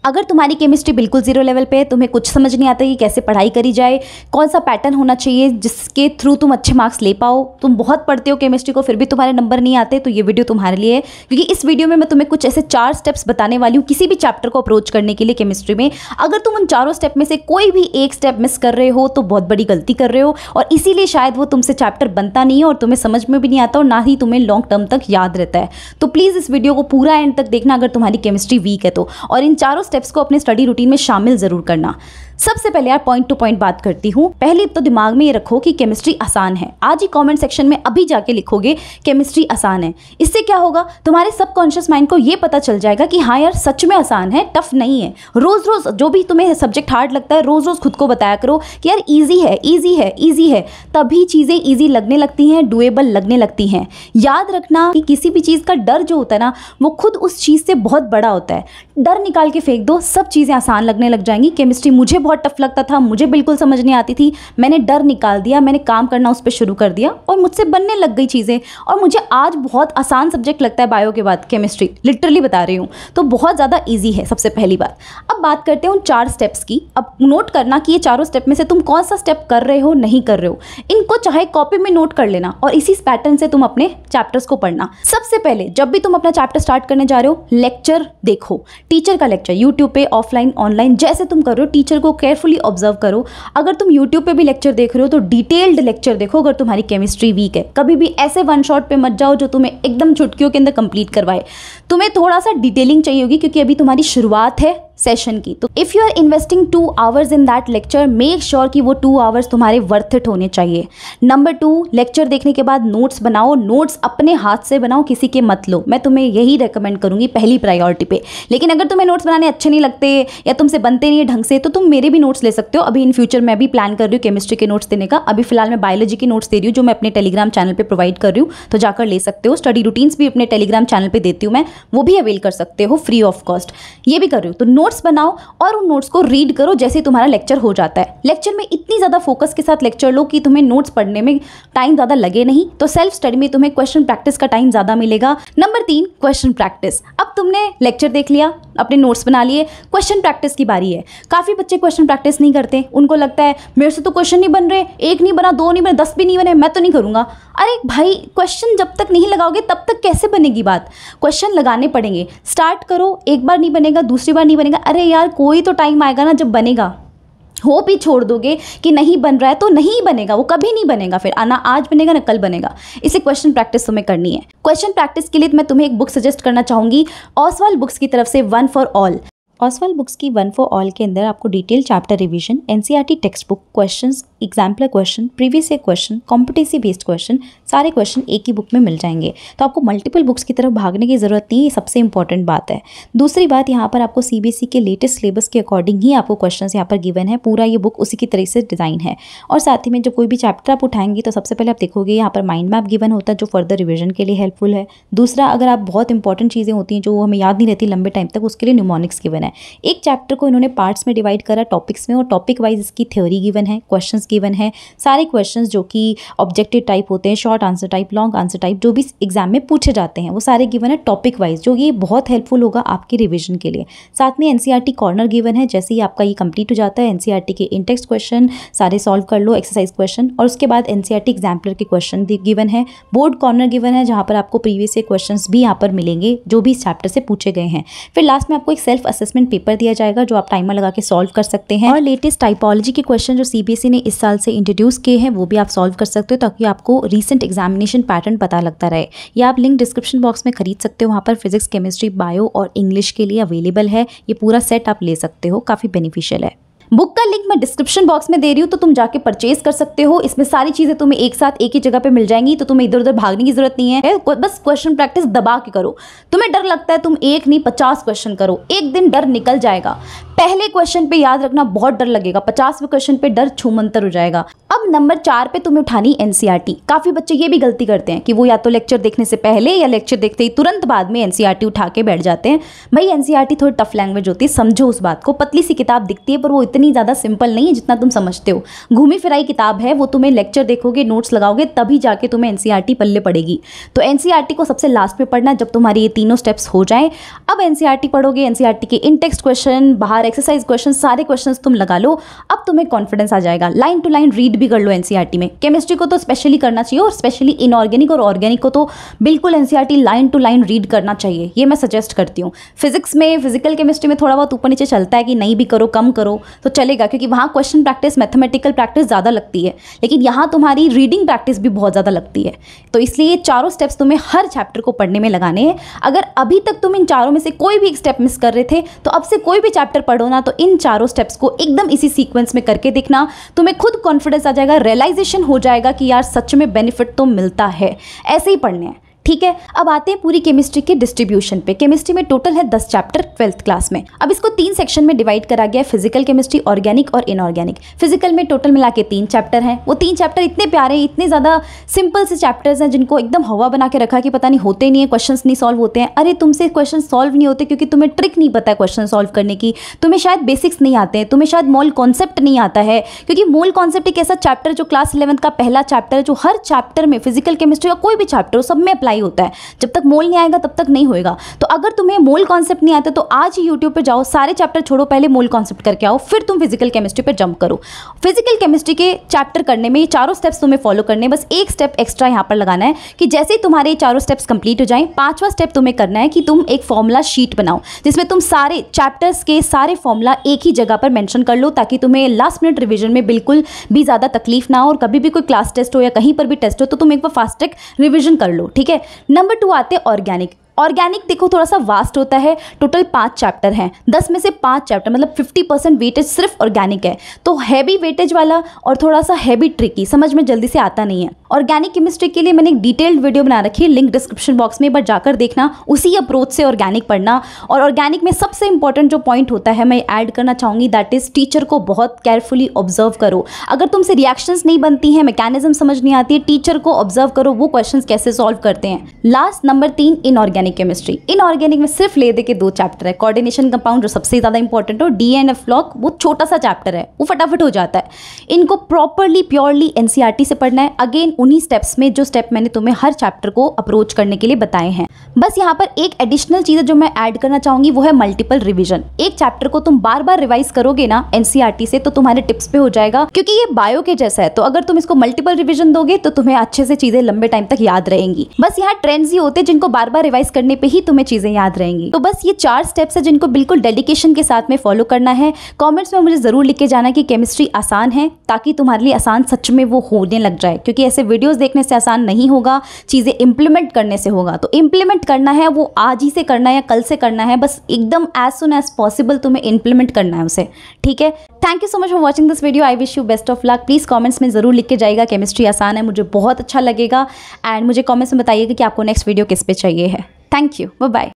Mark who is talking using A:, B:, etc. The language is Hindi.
A: अगर तुम्हारी केमिस्ट्री बिल्कुल जीरो लेवल पे है, तुम्हें कुछ समझ नहीं आता कि कैसे पढ़ाई करी जाए, कौन सा पैटर्न होना चाहिए जिसके थ्रू तुम अच्छे मार्क्स ले पाओ, तुम बहुत पढ़ते हो केमिस्ट्री को फिर भी तुम्हारे नंबर नहीं आते, तो ये वीडियो तुम्हारे लिए है। क्योंकि इस वीडियो में मैं तुम्हें कुछ ऐसे 4 स्टेप्स बताने वाली हूँ किसी भी चैप्टर को अप्रोच करने के लिए केमिस्ट्री में। अगर तुम उन चारों स्टेप में से कोई भी एक स्टेप मिस कर रहे हो तो बहुत बड़ी गलती कर रहे हो, और इसीलिए शायद वो तुमसे चैप्टर बनता नहीं है और तुम्हें समझ में भी नहीं आता और ना ही तुम्हें लॉन्ग टर्म तक याद रहता है। तो प्लीज़ इस वीडियो को पूरा एंड तक देखना अगर तुम्हारी केमिस्ट्री वीक है तो, और इन चारों स्टेप्स को अपने स्टडी रूटीन में शामिल जरूर करना। सबसे पहले यार पॉइंट टू पॉइंट बात करती हूँ। पहले तो दिमाग में ये रखो कि केमिस्ट्री आसान है। आज ही कमेंट सेक्शन में अभी जाके लिखोगे केमिस्ट्री आसान है। इससे क्या होगा, तुम्हारे सबकॉन्शियस माइंड को ये पता चल जाएगा कि हाँ यार सच में आसान है, टफ नहीं है। रोज रोज जो भी तुम्हें सब्जेक्ट हार्ड लगता है रोज रोज खुद को बताया करो कि यार ईजी है, ईजी है, ईजी है। तभी चीज़ें ईजी लगने लगती हैं, डुएबल लगने लगती हैं। याद रखना कि किसी भी चीज़ का डर जो होता है ना, वो खुद उस चीज़ से बहुत बड़ा होता है। डर निकाल के फेंक दो, सब चीज़ें आसान लगने लग जाएंगी। केमिस्ट्री मुझे बहुत टफ लगता था, मुझे बिल्कुल समझ नहीं आती थी, मैंने डर निकाल दिया, मैंने काम करना उस पर शुरू कर दिया और मुझसे बनने लग गई चीज़ें। और मुझे आज बहुत आसान सब्जेक्ट लगता है बायो के बाद केमिस्ट्री, लिटरली बता रही हूँ। तो बहुत ज़्यादा ईजी है सबसे पहली बात। अब बात करते हैं उन 4 स्टेप्स की। अब नोट करना कि ये चारों स्टेप में से तुम कौन सा स्टेप कर रहे हो, नहीं कर रहे हो। इनको चाहे कॉपी में नोट कर लेना और इसी पैटर्न से तुम अपने चैप्टर्स को पढ़ना। सबसे पहले जब भी तुम अपना चैप्टर स्टार्ट करने जा रहे हो, लेक्चर देखो, टीचर का लेक्चर यूट्यूब पे, ऑफलाइन, ऑनलाइन, जैसे तुम कर रहे हो टीचर को केयरफुली ऑब्जर्व करो। अगर तुम यूट्यूब पे भी लेक्चर देख रहे हो तो डिटेल्ड लेक्चर देखो। अगर तुम्हारी केमिस्ट्री वीक है, कभी भी ऐसे वन शॉट पे मत जाओ जो तुम्हें एकदम चुटकियों के अंदर कंप्लीट करवाए। तुम्हें थोड़ा सा डिटेलिंग चाहिए होगी क्योंकि अभी तुम्हारी शुरुआत है सेशन की। तो if you are investing 2 hours in that lecture, make sure कि वो 2 आवर्स तुम्हारे वर्थ इट होने चाहिए। नंबर 2, लेक्चर देखने के बाद नोट्स बनाओ। नोट्स अपने हाथ से बनाओ, किसी के मत लो। मैं तुम्हें यही रेकमेंड करूंगी पहली प्रायोरिटी पे। लेकिन अगर तुम्हें नोट्स बनाने अच्छे नहीं लगते या तुमसे बनते नहीं है ढंग से, तो तुम मेरे भी नोट्स ले सकते हो। अभी इन फ्यूचर मैं भी प्लान कर रही हूँ केमिस्ट्री के नोट्स देने का। अभी फिलहाल मैं बायोलॉजी के नोट्स दे रही हूँ जो मैं अपने टेलीग्राम चैनल पर प्रोवाइड कर रही हूँ, तो जाकर ले सकते हो। स्टडी रूटीन्स भी अपने टेलीग्राम चैनल पर देती हूँ मैं, वो भी अवेल कर सकते हो फ्री ऑफ कॉस्ट। ये भी कर रही हूँ। तो नोट्स बनाओ और उन नोट्स को रीड करो जैसे तुम्हारा लेक्चर हो जाता है। लेक्चर में इतनी ज़्यादा फोकस के साथ लेक्चर लो कि तुम्हें नोट्स पढ़ने में टाइम ज़्यादा लगे नहीं। तो सेल्फ स्टडी में तुम्हें क्वेश्चन प्रैक्टिस का टाइम ज़्यादा मिलेगा। Number 3, question practice. अब तुमने लेक्चर देख लिया, अपने नोट्स बना लिए, क्वेश्चन प्रैक्टिस की बारी है। काफ़ी बच्चे क्वेश्चन प्रैक्टिस नहीं करते। उनको लगता है मेरे से तो क्वेश्चन नहीं बन रहे, 1 नहीं बना, 2 नहीं बने, 10 भी नहीं बने, मैं तो नहीं करूँगा। अरे भाई, क्वेश्चन जब तक नहीं लगाओगे तब तक कैसे बनेगी बात। क्वेश्चन लगाने पड़ेंगे। स्टार्ट करो, एक बार नहीं बनेगा, दूसरी बार नहीं बनेगा, अरे यार कोई तो टाइम आएगा ना जब बनेगा। होप ही छोड़ दोगे कि नहीं बन रहा है तो नहीं बनेगा, वो कभी नहीं बनेगा। फिर ना आज बनेगा ना कल बनेगा। इसे क्वेश्चन प्रैक्टिस तुम्हें करनी है। क्वेश्चन प्रैक्टिस के लिए मैं तुम्हें एक बुक सजेस्ट करना चाहूँगी, ओसवाल बुक्स की तरफ से one for all. Oswal books की वन फॉर ऑल के अंदर आपको detail chapter revision, NCERT text book, questions, exemplar question, previous year question, competency based question, सारे क्वेश्चन एक ही बुक में मिल जाएंगे। तो आपको मल्टीपल बुक्स की तरफ भागने की ज़रूरत नहीं है, ये सबसे इंपॉर्टेंट बात है। दूसरी बात, यहाँ पर आपको सीबीएसई के लेटेस्ट सिलेबस के अकॉर्डिंग ही आपको क्वेश्चंस यहाँ पर गिवन है। पूरा ये बुक उसी की तरह से डिज़ाइन है। और साथ ही में जब कोई भी चैप्टर आप उठाएंगे तो सबसे पहले आप देखोगे यहाँ पर माइंड मैप गिवन होता है जो फर्दर रिविजन के लिए हेल्पफुल है। दूसरा, अगर आप बहुत इंपॉर्टेंट चीज़ें होती हैं जो हमें याद नहीं रहती लंबे टाइम तक, उसके लिए न्यूमोनिक्स गिवन है। एक चैप्टर को इन्होंने पार्ट्स में डिवाइड करा टॉपिक्स में, और टॉपिक वाइज इसकी थ्योरी गिवन है, क्वेश्चंस गिवन है। सारे क्वेश्चंस जो कि ऑब्जेक्टिव टाइप होते हैं, short answer type, long answer type, जो भी एग्जाम में पूछे जाते हैं वो सारे गिवन है टॉपिक वाइज, जो ये बहुत हेल्पफुल होगा आपके रिवीजन के लिए। साथ में एनसीईआरटी कॉर्नर गिवन है। जैसे ही आपका ये कंप्लीट हो जाता है, एनसीईआरटी के इन टेक्स्ट क्वेश्चन सारे सॉल्व कर लो, एक्सरसाइज क्वेश्चन, और उसके बाद एनसीईआरटी एग्जाम्पलर के क्वेश्चन गिवन है। बोर्ड कॉर्नर गिवन है जहाँ पर आपको प्रीवियस ईयर क्वेश्चन भी यहाँ पर मिलेंगे जो भी इस चैप्टर से पूछे गए हैं। फिर लास्ट में आपको एक सेल्फ असेसमेंट पेपर दिया जाएगा जो आप टाइमर लगा के सॉल्व कर सकते हैं। और लेटेस्ट टाइपोलॉजी के क्वेश्चन जो सीबीएसई ने इस साल से इंट्रोड्यूस किए हैं वो भी आप सॉल्व कर सकते हो, ताकि आपको रीसेंट एग्जामिनेशन पैटर्न पता लगता रहे। या आप लिंक डिस्क्रिप्शन बॉक्स में खरीद सकते हो, वहाँ पर फिजिक्स, केमिस्ट्री, बायो और इंग्लिश के लिए अवेलेबल है। ये पूरा सेट आप ले सकते हो, काफ़ी बेनिफिशियल है। बुक का लिंक मैं डिस्क्रिप्शन बॉक्स में दे रही हूँ, तो तुम जाके परचेज कर सकते हो। इसमें सारी चीज़ें तुम्हें एक साथ एक ही जगह पे मिल जाएंगी, तो तुम्हें इधर उधर भागने की जरूरत नहीं है। बस क्वेश्चन प्रैक्टिस दबा के करो। तुम्हें डर लगता है, तुम 1 नहीं 50 क्वेश्चन करो, एक दिन डर निकल जाएगा। पहले क्वेश्चन पे याद रखना बहुत डर लगेगा, 50वें क्वेश्चन पे डर छूमंतर हो जाएगा। अब नंबर 4 पे तुम्हें उठानी एनसीईआरटी। काफ़ी बच्चे ये भी गलती करते हैं कि वो या तो लेक्चर देखने से पहले या लेक्चर देखते ही तुरंत बाद में एनसीईआरटी उठा के बैठ जाते हैं। भाई एनसीईआरटी थोड़ी टफ लैंग्वेज होती है, समझो उस बात को। पतली सी किताब दिखती है पर वो इतनी ज़्यादा सिंपल नहीं है जितना तुम समझते हो। घूमी फिराई किताब है वो, तुम्हें लेक्चर देखोगे, नोट्स लगाओगे तभी जाके तुम्हें एनसीईआरटी पल्ले पड़ेगी। तो एनसीईआरटी को सबसे लास्ट में पढ़ना जब तुम्हारी ये तीनों स्टेप्स हो जाएं। अब एनसीईआरटी पढ़ोगे, एनसीईआरटी के इन टेक्स्ट क्वेश्चन, बाहर एक्सरसाइज क्वेश्चन, सारे क्वेश्चंस तुम लगा लो। अब तुम्हें कॉन्फिडेंस आ जाएगा। लाइन टू लाइन रीड भी कर लो एनसीईआरटी में। केमिस्ट्री को तो स्पेशली करना चाहिए और स्पेशली इनऑर्गेनिक और ऑर्गेनिक को तो बिल्कुल NCERT line to line read करना चाहिए, ये मैं सजेस्ट करती हूँ। फिजिक्स में, फिजिकल केमिस्ट्री में थोड़ा बहुत ऊपर नीचे चलता है कि नहीं भी करो, कम करो तो चलेगा, क्योंकि वहाँ क्वेश्चन प्रैक्टिस, मैथमेटिकल प्रैक्टिस ज़्यादा लगती है, लेकिन यहाँ तुम्हारी रीडिंग प्रैक्टिस भी बहुत ज़्यादा लगती है। तो इसलिए चारों स्टेप्स तुम्हें हर चैप्टर को पढ़ने में लगाने हैं। अगर अभी तक तुम इन चारों में से कोई भी एक स्टेप मिस कर रहे थे तो अब से कोई भी चैप्टर पढ़ो ना तो इन चारों स्टेप्स को एकदम इसी सीक्वेंस में करके देखना, तुम्हें खुद कॉन्फिडेंस आ जाएगा, रियलाइजेशन हो जाएगा कि यार सच में बेनिफिट तो मिलता है। ऐसे ही पढ़ने हैं, ठीक है। अब आते हैं पूरी केमिस्ट्री के डिस्ट्रीब्यूशन पे। केमिस्ट्री में टोटल है 10 चैप्टर 12th क्लास में। अब इसको 3 सेक्शन में डिवाइड करा गया है, फिजिकल केमिस्ट्री, ऑर्गेनिक और इनऑर्गेनिक। फिजिकल में टोटल मिला के 3 चैप्टर हैं। वो 3 चैप्टर इतने प्यारे हैं, इतने ज़्यादा सिंपल से चैप्टर्स हैं जिनको एकदम हवा बना के रखा कि पता नहीं होते नहीं है, क्वेश्चंस नहीं सॉल्व होते हैं। अरे तुमसे क्वेश्चन सॉल्व नहीं होते क्योंकि तुम्हें ट्रिक नहीं पता है क्वेश्चन सॉल्व करने की, तुम्हें शायद बेसिक्स नहीं आते हैं, तुम्हें शायद मोल कॉन्सेप्ट नहीं आता है। क्योंकि मोल कॉन्सेप्ट एक ऐसा चैप्टर जो क्लास 11th का पहला चैप्टर है, जो हर चैप्टर में, फिजिकल केमिस्ट्री का कोई भी चैप्टर हो, सब में अप्लाई होता है। जब तक मोल नहीं आएगा तब तक नहीं होएगा। तो अगर तुम्हें मोल कॉन्सेप्ट नहीं आता तो आज ही यूट्यूब पे जाओ, सारे चैप्टर छोड़ो, पहले मोल कॉन्सेप्ट करके आओ, फिर तुम फिजिकल केमिस्ट्री पे जंप करो। फिजिकल केमिस्ट्री के चैप्टर करने में ये चारों स्टेप्स तुम्हें फॉलो करने, बस एक स्टेप एक्स्ट्रा यहाँ पर लगाना है कि जैसे ही तुम्हारे चारों स्टेप्स कंप्लीट हो जाएं, 5वां स्टेप तुम्हें करना है कि तुम एक फॉर्मूला शीट बनाओ जिसमें तुम सारे चैप्टर्स के सारे फॉर्मूला एक ही जगह पर मेंशन कर लो, ताकि तुम्हें लास्ट मिनट रिवीजन में बिल्कुल भी ज़्यादा तकलीफ ना हो और कभी भी कोई क्लास टेस्ट हो या कहीं पर भी टेस्ट हो तो तुम एक बार फास्ट ट्रैक रिवीजन कर लो, ठीक है। नंबर 2 आते हैं ऑर्गेनिक। ऑर्गेनिक देखो थोड़ा सा वास्ट होता है, टोटल 5 चैप्टर हैं, 10 में से 5 चैप्टर मतलब 50% वेटेज सिर्फ ऑर्गेनिक है। तो हैवी वेटेज वाला और थोड़ा सा हैवी ट्रिकी, समझ में जल्दी से आता नहीं है। ऑर्गेनिक केमिस्ट्री के लिए मैंने एक डिटेल्ड वीडियो बना रखी है, लिंक डिस्क्रिप्शन बॉक्स में, एक बार जाकर देखना। उसी अप्रोच से ऑर्गेनिक पढ़ना। और ऑर्गेनिक में सबसे इंपॉर्टेंट जो पॉइंट होता है मैं ऐड करना चाहूँगी, दैट इज़ टीचर को बहुत केयरफुली ऑब्जर्व करो। अगर तुमसे रिएक्शंस नहीं बनती हैं, मैकेनिज्म समझ नहीं आती है, टीचर को ऑब्जर्व करो वो क्वेश्चंस कैसे सॉल्व करते हैं। Last number 3 inorganic chemistry. Inorganic में सिर्फ ले दे के 2 चैप्टर है, कोऑर्डिनेशन कंपाउंड जो सबसे ज़्यादा इंपॉर्टेंट हो, DNF ब्लॉक वो छोटा सा चैप्टर है, वो फटाफट हो जाता है। इनको प्रॉपरली प्योरली एनसीईआरटी से पढ़ना है। अगेन उन्हीं स्टेप्स में जो स्टेप मैंने तुम्हें हर चैप्टर को अप्रोच करने के लिए बताए हैं। बस यहाँ पर एक एडिशनल चीज़ जो मैं ऐड करना चाहूँगी वो है मल्टीपल रिविजन। एक चैप्टर को तुम बार बार रिवाइज करोगे ना एनसीईआरटी से तो तुम्हारे टिप्स पे हो जाएगा, क्योंकि ये बायो के जैसा है। तो अगर तुम इसको मल्टीपल रिविजन दोगे तो तुम्हें अच्छे से चीज़ें लंबे टाइम तक याद रहेंगी। बस यहाँ ट्रेंड्स ही होते हैं जिनको बार बार रिवाइज करने पर ही तुम्हें चीज़ें याद रहेंगी। तो बस ये 4 स्टेप्स है जिनको बिल्कुल डेडिकेशन के साथ में फॉलो करना है। कमेंट्स में मुझे ज़रूर लिख के जाना कि केमिस्ट्री आसान है, ताकि तुम्हारे लिए आसान सच में वो होने लग जाए, क्योंकि ऐसे वीडियोस देखने से आसान नहीं होगा, चीज़ें इंप्लीमेंट करने से होगा। तो इंप्लीमेंट करना है वो आज ही से करना है या कल से करना है, बस एकदम एज सुन एज पॉसिबल तुम्हें इंप्लीमेंट करना है उसे, ठीक है। Thank you so much for watching this video. I wish you best of luck. Please comments में ज़रूर लिख के जाइएगा केमिस्ट्री आसान है, मुझे बहुत अच्छा लगेगा। एंड मुझे कमेंट्स में बताइएगा कि आपको नेक्स्ट वीडियो किस पे चाहिए है। Thank you, bye bye.